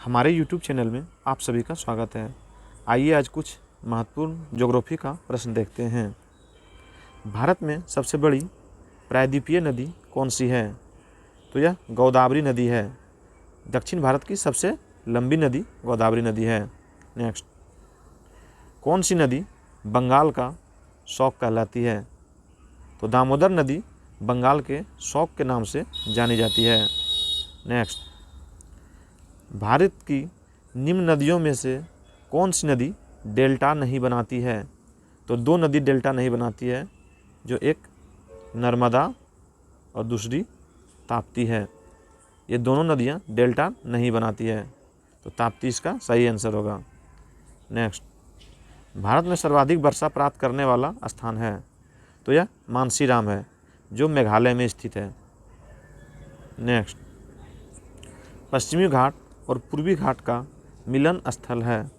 हमारे YouTube channel में आप सभी का स्वागत है। आइए आज कुछ महत्वपूर्ण ज्योग्राफी का प्रश्न देखते हैं। भारत में सबसे बड़ी प्रायद्वीपीय नदी कौन सी है? तो यह गोदावरी नदी है। दक्षिण भारत की सबसे लंबी नदी गोदावरी नदी है। नेक्स्ट, कौन सी नदी बंगाल का शौक कहलाती है? तो दामोदर नदी बंगाल के शौक के नाम से जानी जाती है। नेक्स्ट, भारत की निम्न नदियों में से कौन सी नदी डेल्टा नहीं बनाती है? तो दो नदी डेल्टा नहीं बनाती है, जो एक नर्मदा और दूसरी ताप्ती है। ये दोनों नदियाँ डेल्टा नहीं बनाती है, तो ताप्ती इसका सही आंसर होगा। नेक्स्ट, भारत में सर्वाधिक वर्षा प्राप्त करने वाला स्थान है? तो यह मानसीराम है, जो मेघालय में स्थित है। नेक्स्ट, पश्चिमी घाट और पूर्वी घाट का मिलन स्थल है?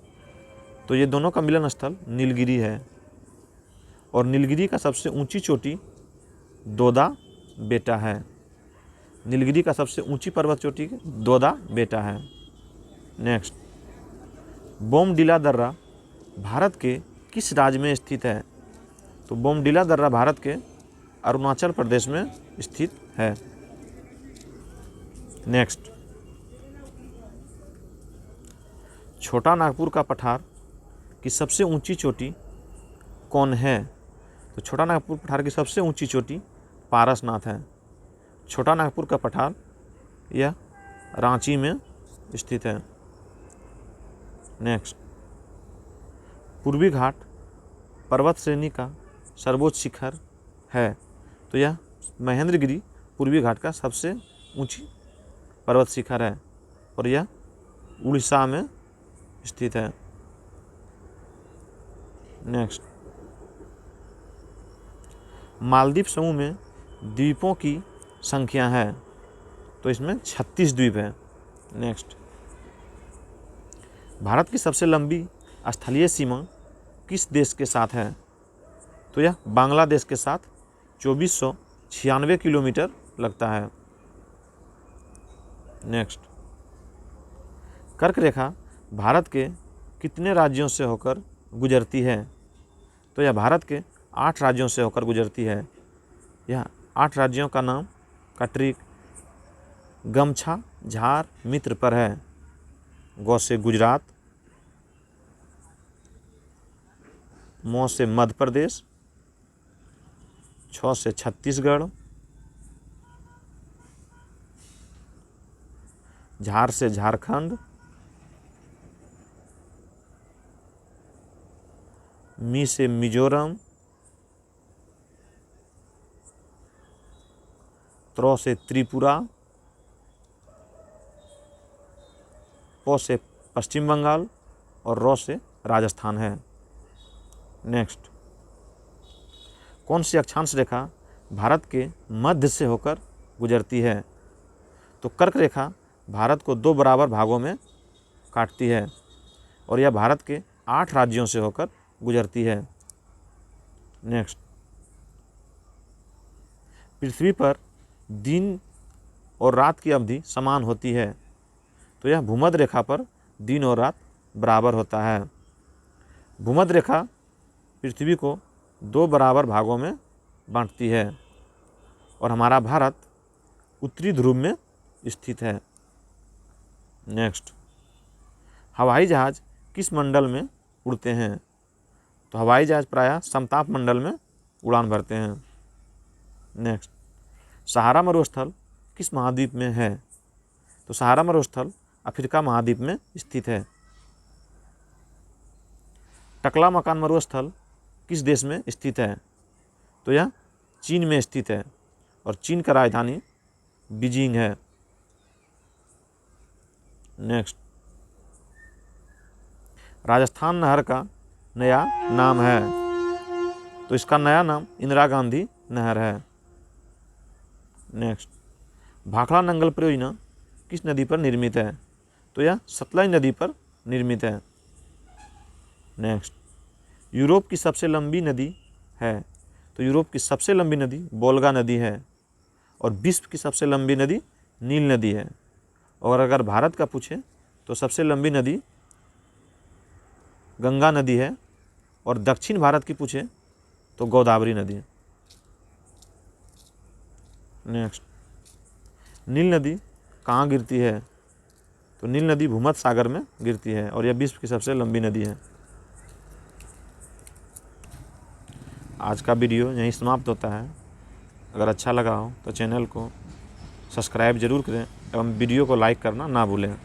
तो ये दोनों का मिलन स्थल नीलगिरी है, और नीलगिरी का सबसे ऊंची चोटी दोदा बेटा है। नीलगिरी का सबसे ऊंची पर्वत चोटी दोदा बेटा है। नेक्स्ट, बोमडिला दर्रा भारत के किस राज्य में स्थित है? तो बोमडिला दर्रा भारत के अरुणाचल प्रदेश में स्थित है। नेक्स्ट, छोटा नागपुर का पठार की सबसे ऊंची चोटी कौन है? तो छोटा नागपुर पठार की सबसे ऊंची चोटी पारसनाथ है। छोटा नागपुर का पठार यह रांची में स्थित है। नेक्स्ट, पूर्वी घाट पर्वत श्रेणी का सर्वोच्च शिखर है? तो यह महेंद्रगिरी पूर्वी घाट का सबसे ऊंची पर्वत शिखर है, और यह उड़ीसा में स्थित है। नेक्स्ट, मालदीव समूह में द्वीपों की संख्या है? तो इसमें 36 द्वीप है। नेक्स्ट, भारत की सबसे लंबी स्थलीय सीमा किस देश के साथ है? तो यह बांग्लादेश के साथ 2496 किलोमीटर लगता है। नेक्स्ट, कर्क रेखा भारत के कितने राज्यों से होकर गुजरती है? तो यह भारत के 8 राज्यों से होकर गुजरती है। यह 8 राज्यों का नाम कटरिक, गमछा, झार, मित्र पर है। गौ से गुजरात, मौ से मध्य प्रदेश, छ से छत्तीसगढ़, झार से झारखंड, मी से मिजोरम, त्रो से त्रिपुरा, पो से पश्चिम बंगाल, और रो से राजस्थान है। नेक्स्ट, कौन सी अक्षांश रेखा भारत के मध्य से होकर गुजरती है? तो कर्क रेखा भारत को 2 बराबर भागों में काटती है, और यह भारत के 8 राज्यों से होकर गुजरती है। नेक्स्ट, पृथ्वी पर दिन और रात की अवधि समान होती है? तो यह भूमध्य रेखा पर दिन और रात बराबर होता है। भूमध्य रेखा पृथ्वी को 2 बराबर भागों में बांटती है, और हमारा भारत उत्तरी ध्रुव में स्थित है। नेक्स्ट, हवाई जहाज किस मंडल में उड़ते हैं? तो हवाई जहाज प्रायः समताप मंडल में उड़ान भरते हैं। नेक्स्ट, सहारा मरुस्थल किस महाद्वीप में है? तो सहारा मरुस्थल अफ्रीका महाद्वीप में स्थित है। टकला मकान मरुस्थल किस देश में स्थित है? तो यह चीन में स्थित है, और चीन का राजधानी बीजिंग है। नेक्स्ट, राजस्थान नहर का नया नाम है? तो इसका नया नाम इंदिरा गांधी नहर है। नेक्स्ट, भाखड़ा नंगल परियोजना किस नदी पर निर्मित है? तो यह सतलज नदी पर निर्मित है। नेक्स्ट, यूरोप की सबसे लंबी नदी है? तो यूरोप की सबसे लंबी नदी वोल्गा नदी है, और विश्व की सबसे लंबी नदी नील नदी है। और अगर भारत का पूछे तो सबसे लंबी नदी गंगा नदी है, और दक्षिण भारत की पूछे तो गोदावरी नदी है। नेक्स्ट, नील नदी कहाँ गिरती है? तो नील नदी भूमध्य सागर में गिरती है और यह विश्व की सबसे लंबी नदी है। आज का वीडियो यहीं समाप्त होता है। अगर अच्छा लगा हो तो चैनल को सब्सक्राइब जरूर करें एवं वीडियो को लाइक करना ना भूलें।